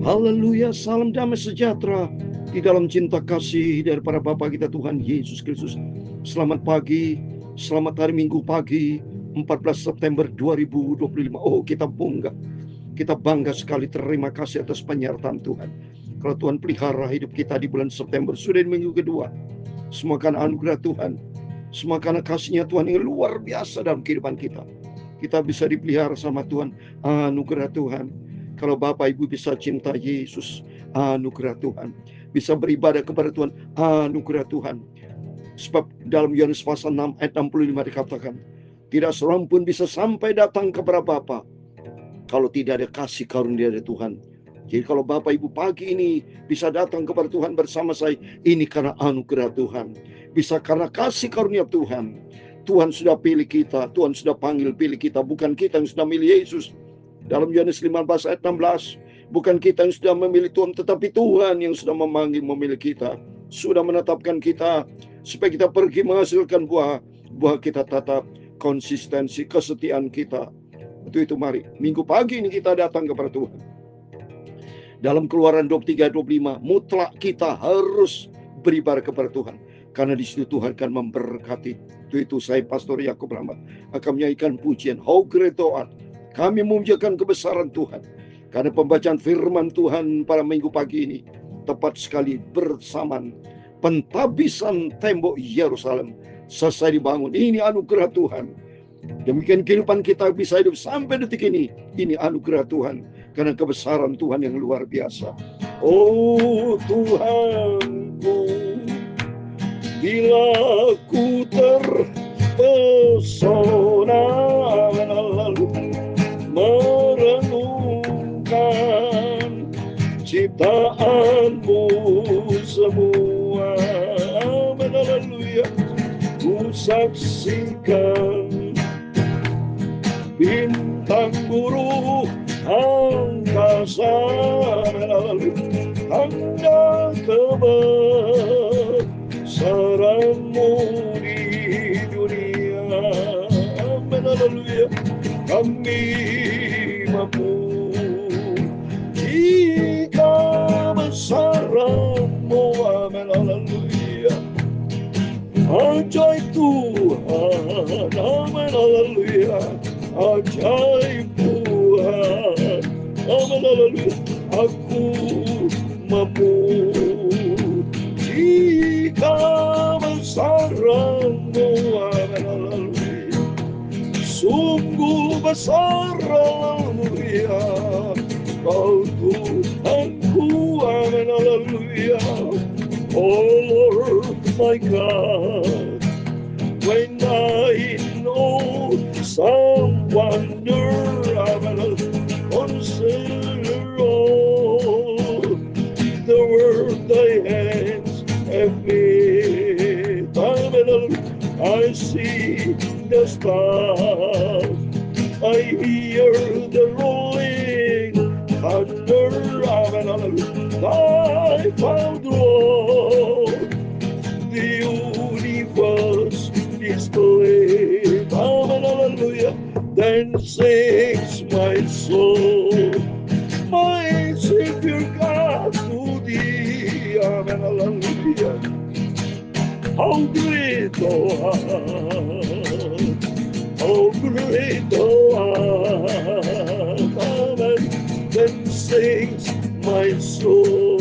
Haleluya, salam damai sejahtera di dalam cinta kasih daripada Bapa kita Tuhan Yesus Kristus. Selamat pagi, selamat hari Minggu pagi, 14 September 2025. Oh, kita bangga sekali, terima kasih atas penyertaan Tuhan. Kalau Tuhan pelihara hidup kita di bulan September, sudah di minggu kedua. Semua karena anugerah Tuhan, semua karena kasihnya Tuhan yang luar biasa dalam kehidupan kita. Kita bisa dipelihara sama Tuhan, anugerah Tuhan. Kalau Bapak Ibu bisa cinta Yesus, anugerah Tuhan. Bisa beribadah kepada Tuhan, anugerah Tuhan. Sebab dalam Yohanes pasal 6 ayat 65 dikatakan, tidak seorang pun bisa sampai datang kepada Bapa kalau tidak ada kasih karunia dari Tuhan. Jadi kalau Bapak Ibu pagi ini bisa datang kepada Tuhan bersama saya, ini karena anugerah Tuhan. Bisa karena kasih karunia Tuhan. Tuhan sudah pilih kita, Tuhan sudah pilih kita, bukan kita yang sudah milih Yesus. Dalam Yohanes 15 ayat 16, bukan kita yang sudah memilih Tuhan, tetapi Tuhan yang sudah memilih kita, sudah menetapkan kita supaya kita pergi menghasilkan buah kita tetap konsistensi kesetiaan kita. Itu mari minggu pagi ini kita datang kepada Tuhan. Dalam Keluaran 23-25, mutlak kita harus beribadah kepada Tuhan, karena di situ Tuhan akan memberkati. Itu saya Pastor Yakub Rahmat akan menyanyikan pujian How Great Thou Art. Kami memujiakan kebesaran Tuhan, karena pembacaan firman Tuhan pada minggu pagi ini tepat sekali bersamaan pentabisan tembok Yerusalem selesai dibangun. Ini anugerah Tuhan. Demikian kehidupan kita bisa hidup sampai detik ini. Ini anugerah Tuhan, karena kebesaran Tuhan yang luar biasa. Oh Tuhanku, bila ku terpesona lalu merenungkan ciptaanmu semua, haleluya, ku saksikan bintang guru angkasa tanda kebesaranmu di dunia, haleluya, kami memuji kebesaranmu, haleluya, ajaib Tuhan, haleluya, ajaib Tuhan, haleluya, aku memuji kebesaranmu, haleluya, sungguh besar, haleluya, kau Tuhanku, haleluya. Oh Lord my God, when I know some wonder, I will consider all the work thy hands have made. I see the stars, I hear the rolling thunder, thy found Lord, the universe displayed, hallelujah, then sings my soul, my Savior God to thee, hallelujah, how great thou art, how great thou art, amen, then sings my soul,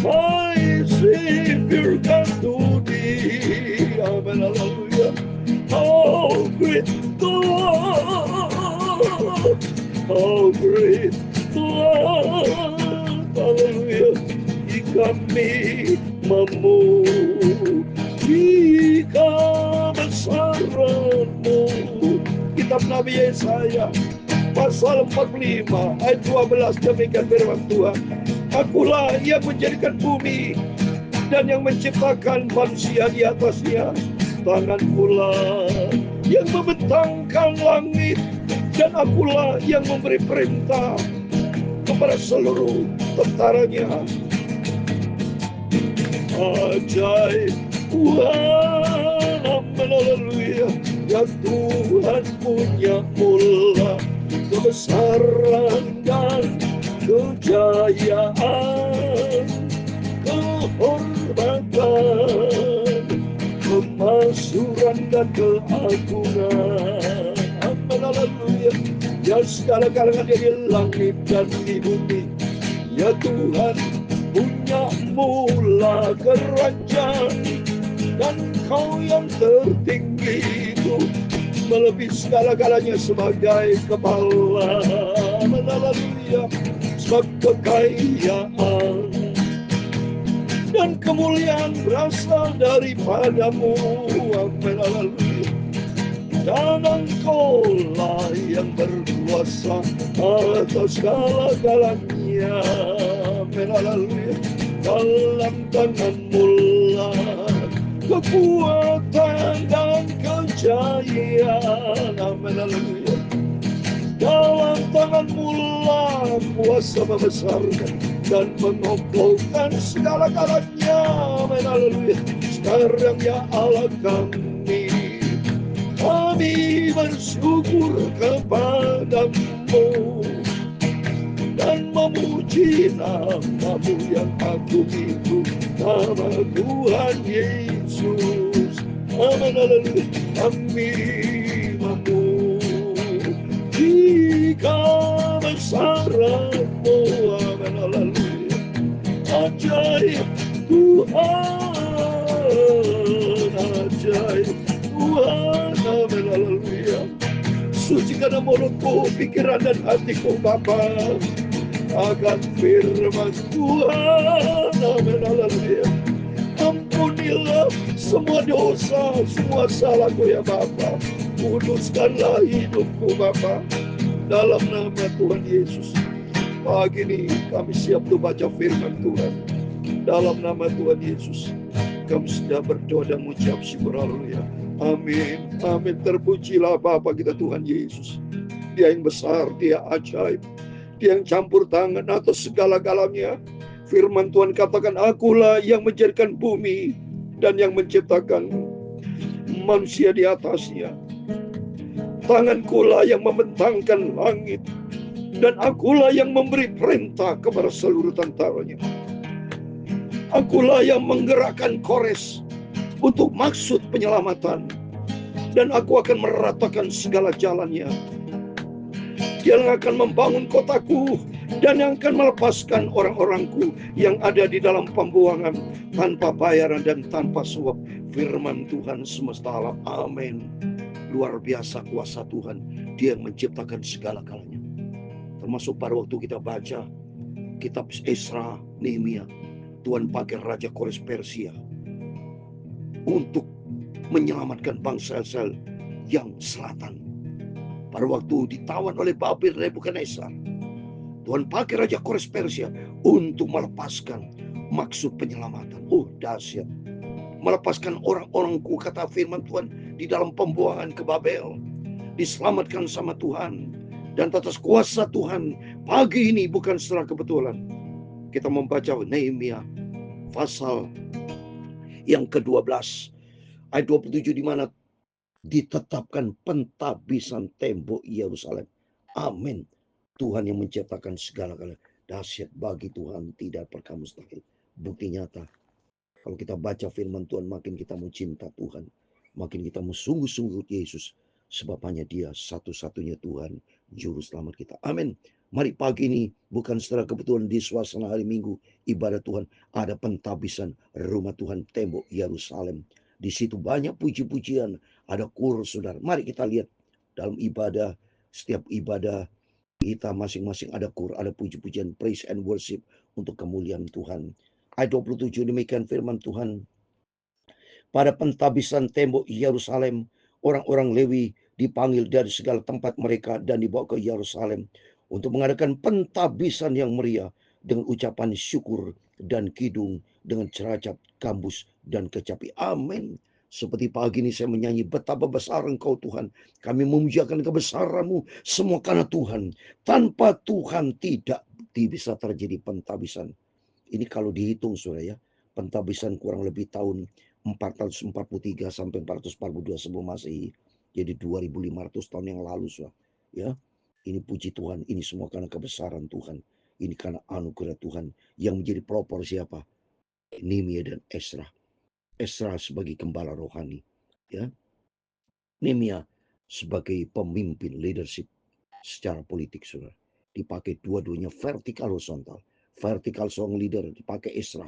my Savior God to thee, amen, hallelujah, how great thou art, how great thou art, hallelujah, kami memuji kebesaranmu. Kitab Nabi Yesaya pasal 45 ayat 12, demikian firman Tuhan, akulah yang menjadikan bumi dan yang menciptakan manusia di atasnya, tangan pula yang membentangkan langit, dan akulah yang memberi perintah kepada seluruh tentaranya. Ajaib Tuhan, haleluya, ya Tuhan punya mula kebesaran dan kejayaan, kehormatan, kemakmuran dan keagungan. Amin, haleluya. Ya segala kalangan di langit dan di bumi, ya Tuhan, punya mula kerajaan, dan Kau yang tertinggi itu melebihi segala-galanya sebagai kepala. Amin, haleluya. Sebab kekayaan dan kemuliaan berasal daripadamu. Amin, haleluya. Dan Engkaulah yang berkuasa atas segala-galanya. Amin, haleluya. Dalam tangan-Mu lah kekuatan dan kejayaan. Amin, haleluya. Dalam tangan-Mu lah kuasa membesarkan dan mengokohkan segala-galanya. Amin, haleluya. Sekarang ya Allah kami bersyukur kepadamu dan memuji nama-Mu yang agung itu, nama Tuhan Yesus. Amin, haleluya. Kami memuji kebesaran-Mu. Amin, haleluya. Ajaib Tuhan, ajaib Tuhan. Amin, haleluya. Sucikanlah mulutku, pikiran dan hatiku Bapa akan firman Tuhan. Amin, haleluya. Ampunilah semua dosa, semua salahku ya Bapa. Kuduskanlah hidupku Bapa, dalam nama Tuhan Yesus. Pagi ini kami siap untuk baca firman Tuhan. Dalam nama Tuhan Yesus kami sudah berdoa dan mengucap syukur. Haleluya. Amin. Amin. Terpujilah Bapa kita Tuhan Yesus. Dia yang besar, Dia ajaib, Dia yang campur tangan atas segala-galanya. Firman Tuhan katakan, Akulah yang menjadikan bumi dan yang menciptakan manusia di atasnya. Tangankulah yang membentangkan langit, dan Akulah yang memberi perintah kepada seluruh tentaranya. Akulah yang menggerakkan Kores untuk maksud penyelamatan, dan Aku akan meratakan segala jalannya. Dia yang akan membangun kotaku, dan yang akan melepaskan orang-orangku yang ada di dalam pembuangan tanpa bayaran dan tanpa suap. Firman Tuhan semesta alam. Amin. Luar biasa kuasa Tuhan. Dia yang menciptakan segala-galanya. Termasuk pada waktu kita baca kitab Esra, Nehemia, Tuhan pakai Raja Kores Persia untuk menyelamatkan bangsa Israel yang selatan. Pada waktu ditawan oleh Babel Nebukadnezar, Tuhan pakai Raja Kores Persia untuk melepaskan maksud penyelamatan. Oh, dahsyat. Melepaskan orang-orangku, kata firman Tuhan, di dalam pembuangan ke Babel. Diselamatkan sama Tuhan. Dan atas kuasa Tuhan, pagi ini bukan secara kebetulan kita membaca Nehemia pasal yang ke-12 ayat 27, di mana ditetapkan pentabisan tembok Yerusalem. Amin. Tuhan yang menciptakan segala-galanya. Dahsyat, bagi Tuhan tidak perkara mustahil. Bukti nyata, kalau kita baca firman Tuhan, makin kita mau cinta Tuhan, makin kita mau sungguh-sungguh Yesus, sebab hanya Dia satu-satunya Tuhan juru selamat kita. Amin. Mari pagi ini bukan secara kebetulan di suasana hari Minggu ibadat Tuhan, ada pentabisan rumah Tuhan, tembok Yerusalem. Di situ banyak puji-pujian, ada kur, saudara. Mari kita lihat dalam ibadah, setiap ibadah kita masing-masing ada kur, ada puji-pujian, praise and worship untuk kemuliaan Tuhan. Ayat 27, demikian firman Tuhan. Pada pentabisan tembok Yerusalem, orang-orang Lewi dipanggil dari segala tempat mereka dan dibawa ke Yerusalem untuk mengadakan pentabisan yang meriah dengan ucapan syukur dan kidung, dengan ceracap, gambus, dan kecapi. Amin. Seperti pagi ini saya menyanyi, betapa besar Engkau Tuhan. Kami memujiakan kebesaran-Mu semua karena Tuhan. Tanpa Tuhan tidak bisa terjadi pentabisan. Ini kalau dihitung saudara ya, pentabisan kurang lebih tahun 443 sampai 442 sebelum Masehi. Jadi 2500 tahun yang lalu saudara. Ya. Ini puji Tuhan, ini semua karena kebesaran Tuhan. Ini karena anugerah Tuhan yang menjadi pelopor siapa? Nehemia dan Ezra. Ezra sebagai gembala rohani, ya. Nehemia sebagai pemimpin leadership secara politik, saudara. Dipakai dua-duanya vertikal horizontal. Vertikal seorang leader dipakai Ezra,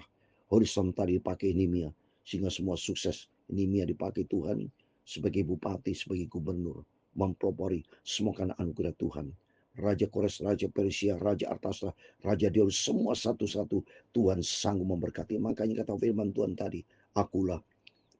horizontal dipakai Nehemia, sehingga semua sukses. Nehemia dipakai Tuhan sebagai bupati, sebagai gubernur, mempelopori semua karena anugerah Tuhan. Raja Kores, Raja Persia, Raja Artasasta, Raja Darius, semua satu-satu Tuhan sanggup memberkati. Makanya kata firman Tuhan tadi, akulah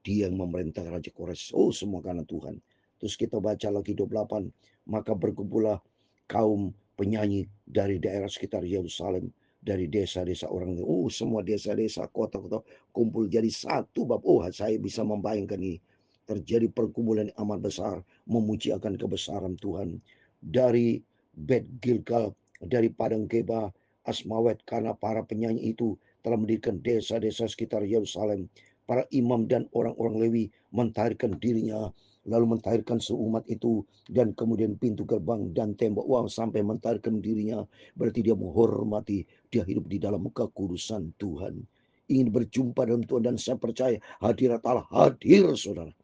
dia yang memerintah Raja Kores. Oh, semua karena Tuhan. Terus kita baca lagi 28. Maka berkumpullah kaum penyanyi dari daerah sekitar Yerusalem, dari desa-desa orang. Oh, semua desa-desa, kota-kota kumpul jadi satu bab. Oh, saya bisa membayangkan ini. Terjadi perkumpulan yang amat besar, memuji akan kebesaran Tuhan. Dari Bet Gilgal, dari Padang Geba, Asmawet, karena para penyanyi itu telah mendirikan desa-desa sekitar Yerusalem. Para imam dan orang-orang Lewi mentahirkan dirinya, lalu mentahirkan seumat itu, dan kemudian pintu gerbang dan tembok. Wah, sampai mentahirkan dirinya, berarti dia menghormati, dia hidup di dalam kekudusan Tuhan. Ingin berjumpa dengan Tuhan, dan saya percaya hadirat Allah hadir, saudara.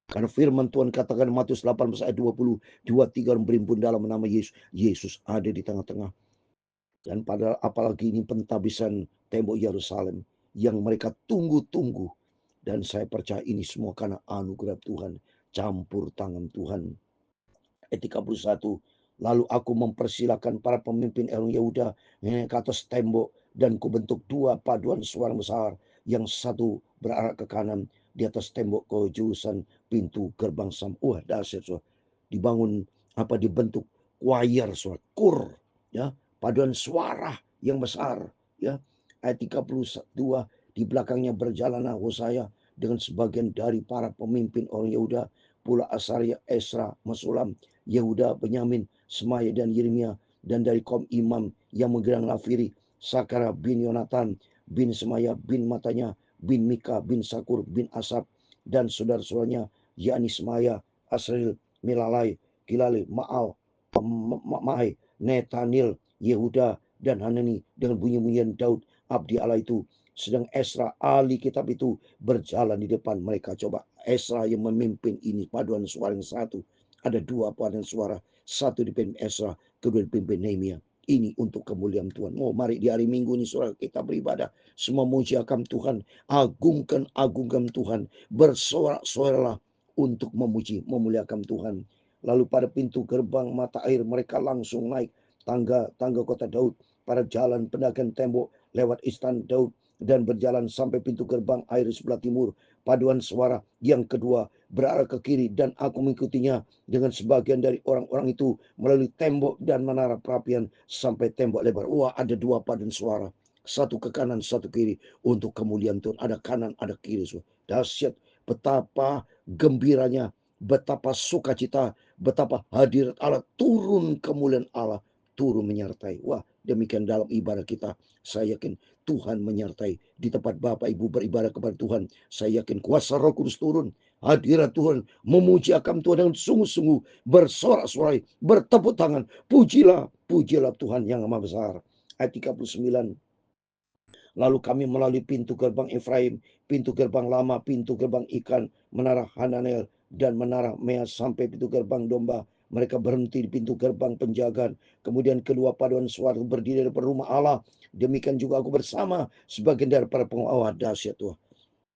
Karena firman Tuhan katakan Matius 18 ayat 20, 2-3 orang berimpun dalam nama Yesus. Yesus ada di tengah-tengah. Dan pada apalagi ini pentabisan tembok Yerusalem yang mereka tunggu-tunggu. Dan saya percaya ini semua karena anugerah Tuhan, campur tangan Tuhan. Ayat 31. Lalu aku mempersilakan para pemimpin orang Yehuda ke atas tembok, dan kubentuk dua paduan suara besar, yang satu berarah ke kanan di atas tembok ke jurusan pintu gerbang Sam. Wah, dahsyat, so. Dibangun dibentuk choir, suara kur, ya, paduan suara yang besar, ya. Ayat 32, di belakangnya berjalanlah Hosea dengan sebagian dari para pemimpin orang Yehuda, pula Asaria, Esra, Mesulam, Yehuda, Benyamin, Semaya dan Yeremia, dan dari kaum imam yang menggerang Nafiri, Sakara bin Yonatan bin Semaya bin Matanya bin Mika bin Sakur bin Asap, dan saudara-saudaranya, yakni Semaya, Asril, Milalai, Kilale, Maal, Mahai, Netanil, Yehuda, dan Hanani, dengan bunyi-bunyian Daud abdi Allah itu. Sedang Esra ahli kitab itu berjalan di depan mereka. Coba Esra yang memimpin ini, paduan suara yang satu. Ada dua paduan suara, satu dipimpin Esra, kedua dipimpin Nehemia. Ini untuk kemuliaan Tuhan. Oh, mari di hari Minggu ini saudara kita beribadah, semua mujiakan Tuhan, agungkan Tuhan, bersorak-soralah untuk memuji, memuliakan Tuhan. Lalu pada pintu gerbang mata air mereka langsung naik tangga kota Daud, pada jalan pendakian tembok lewat istana Daud, dan berjalan sampai pintu gerbang air sebelah timur. Paduan suara yang kedua berarah ke kiri, dan aku mengikutinya dengan sebagian dari orang-orang itu melalui tembok dan menara perapian sampai tembok lebar. Wah, ada dua paduan suara, satu ke kanan, satu kiri, untuk kemuliaan Tuhan. Ada kanan, ada kiri. Dahsyat, betapa gembiranya, betapa sukacita, betapa hadirat Allah, turun kemuliaan Allah, turun menyertai. Wah, demikian dalam ibadah kita. Saya yakin Tuhan menyertai. Di tempat Bapak Ibu beribadah kepada Tuhan, saya yakin kuasa Roh Kudus turun. Hadirat Tuhan, memuji akan Tuhan dengan sungguh-sungguh, bersorak-sorai, bertepuk tangan. Pujilah Tuhan yang Maha Besar. Ayat 39. Lalu kami melalui pintu gerbang Efraim, pintu gerbang lama, pintu gerbang ikan, menara Hananel, dan menara Mea sampai pintu gerbang domba. Mereka berhenti di pintu gerbang penjagaan. Kemudian kedua paduan suara berdiri di depan rumah Allah. Demikian juga aku bersama sebagian dari para pengawal. Dahsyat Tuhan.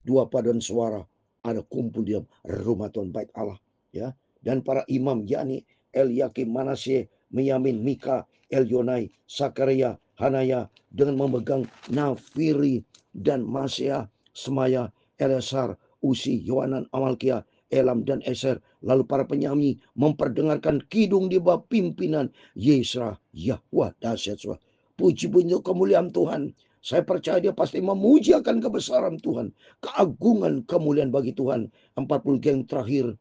Dua paduan suara ada kumpul di dalam rumah Tuhan, bait Allah, ya. Dan para imam, yakni Eliakim, Manasye, Miyamin, Mika, Elionai, Sakaria, Hanaya, dengan memegang Nafiri dan Masya, Semaya, Eleazar, Usi, Yohanan, Amalkia, Elam, dan Eser. Lalu para penyanyi memperdengarkan kidung di bawah pimpinan Yesra, Yahweh. Dahsyat, puji-puji untuk kemuliaan Tuhan. Saya percaya dia pasti memuji akan kebesaran Tuhan, keagungan, kemuliaan bagi Tuhan. 40 yang terakhir,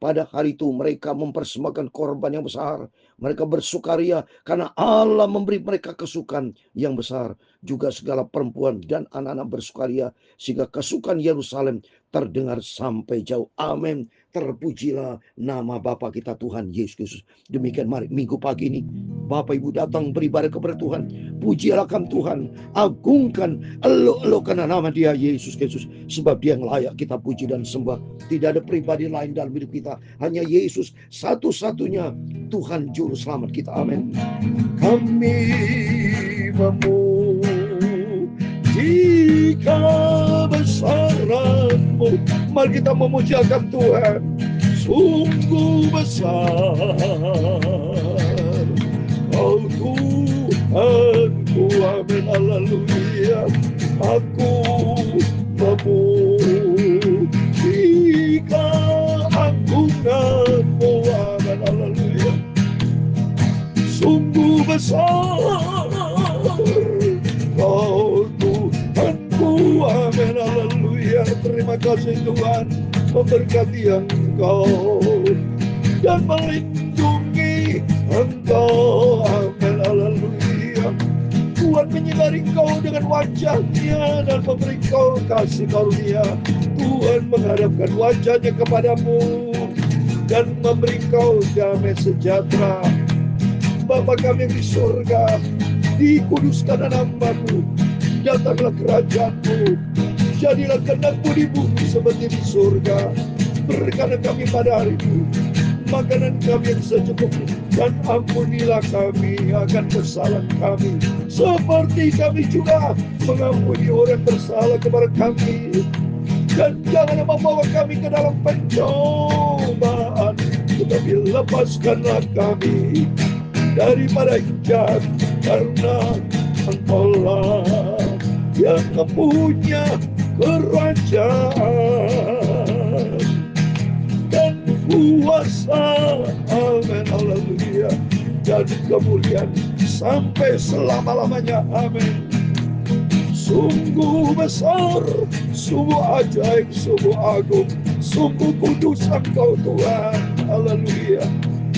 pada hari itu mereka mempersembahkan korban yang besar. Mereka bersukaria karena Allah memberi mereka kesukaan yang besar. Juga segala perempuan dan anak-anak bersukaria, sehingga kesukaan Yerusalem terdengar sampai jauh. Amin. Terpujilah nama Bapa kita Tuhan Yesus Kristus. Demikian mari minggu pagi ini Bapak Ibu datang beribadah kepada Tuhan. Pujilah Tuhan, agungkan, elok-elokkan nama Dia Yesus Kristus, sebab Dia yang layak kita puji dan sembah. Tidak ada pribadi lain dalam hidup kita, hanya Yesus satu-satunya Tuhan juru selamat kita. Amin. Kami memuji kebesaran-Mu. Mari kita memujiakan Tuhan. Sungguh besar Kau Tuhanku, amin, haleluya. Aku memuji keagungan-Mu, amin, haleluya. Sungguh besar Kau Tuhanku, amin, haleluya. Terima kasih Tuhan memberkati Engkau dan melindungi Engkau, amin, haleluya. Tuhan menyinari Engkau dengan wajah-Nya dan memberi Engkau kasih karunia. Tuhan menghadapkan wajah-Nya kepadamu dan memberi Engkau damai sejahtera. Bapa kami yang di surga, dikuduskan nama-Mu, datanglah kerajaan-Mu, jadilah kehendak-Mu di bumi seperti di surga. Berikanlah kami pada hari ini makanan kami yang secukupnya, dan ampunilah kami akan kesalahan kami, seperti kami juga mengampuni orang bersalah kepada kami. Dan jangan membawa kami ke dalam pencobaan, tetapi lepaskanlah kami daripada yang jahat, karena Engkau-lah yang mempunyai kerajaan dan kuasa, amin, haleluya, dan kemuliaan sampai selama-lamanya, amin. Sungguh besar, sungguh ajaib, sungguh agung, sungguh kudus Engkau Tuhan, haleluya.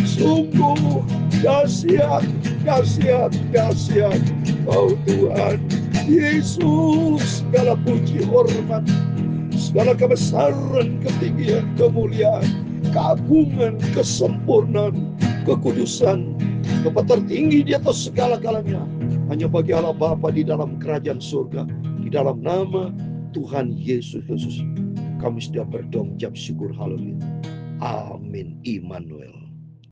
Sungguh dahsyat, dahsyat, dahsyat Kau Tuhan Yesus. Segala puji, hormat, segala kebesaran, ketinggian, kemuliaan, keagungan, kesempurnaan, kekudusan, tempat tertinggi di atas segala-galanya hanya bagi Allah Bapa di dalam kerajaan surga. Di dalam nama Tuhan Yesus Kristus kami sudah berdoa, mengucap syukur, haleluya. Amin. Immanuel.